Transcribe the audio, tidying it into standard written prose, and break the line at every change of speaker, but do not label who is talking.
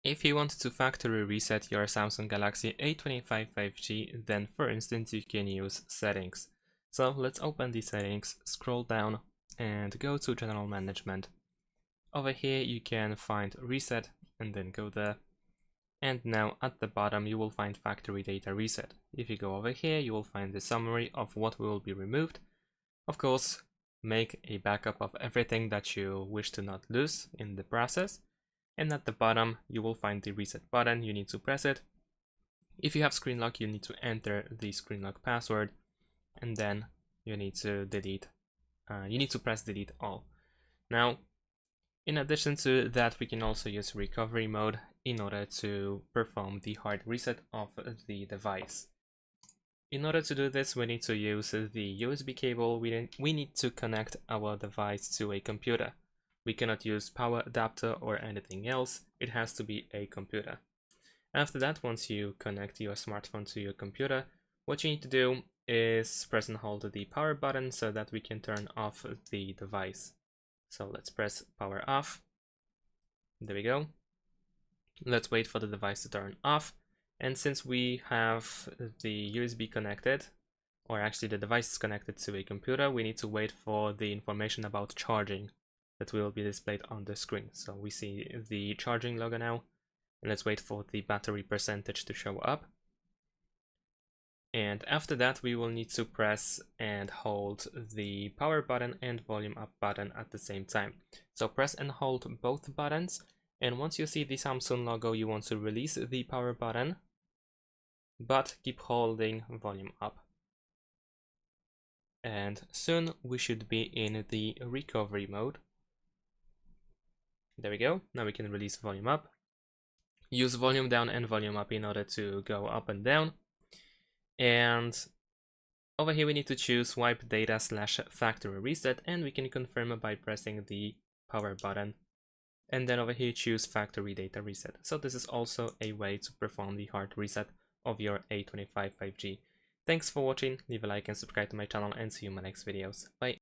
If you want to factory reset your Samsung Galaxy A25 5G, then for instance you can use settings. So let's open the settings, scroll down and go to general management. Over here you can find reset and then go there. And now at the bottom you will find factory data reset. If you go over here you will find the summary of what will be removed. Of course, make a backup of everything that you wish to not lose in the process. And at the bottom you will find the reset button. You need to press it. If you have screen lock, you need to enter the screen lock password, and then you need to press delete all. Now, in addition to that, we can also use recovery mode in order to perform the hard reset of the device. In order to do this, we need to use the USB cable. We need to connect our device to a computer. We cannot use power adapter or anything else. It has to be a computer. After that, once you connect your smartphone to your computer, what you need to do is press and hold the power button so that we can turn off the device. So let's press power off. There we go. Let's wait for the device to turn off. And since we have the USB connected, or actually the device is connected to a computer, we need to wait for the information about charging that will be displayed on the screen. So we see the charging logo now, and let's wait for the battery percentage to show up. And after that, we will need to press and hold the power button and volume up button at the same time. So press and hold both buttons, and once you see the Samsung logo, you want to release the power button, but keep holding volume up. And soon we should be in the recovery mode. There we go. Now we can release volume up. Use volume down and volume up in order to go up and down. And over here we need to choose wipe data / factory reset, and we can confirm by pressing the power button. And then over here choose factory data reset. So this is also a way to perform the hard reset of your A25 5G. Thanks for watching, leave a like and subscribe to my channel, and see you in my next videos. Bye!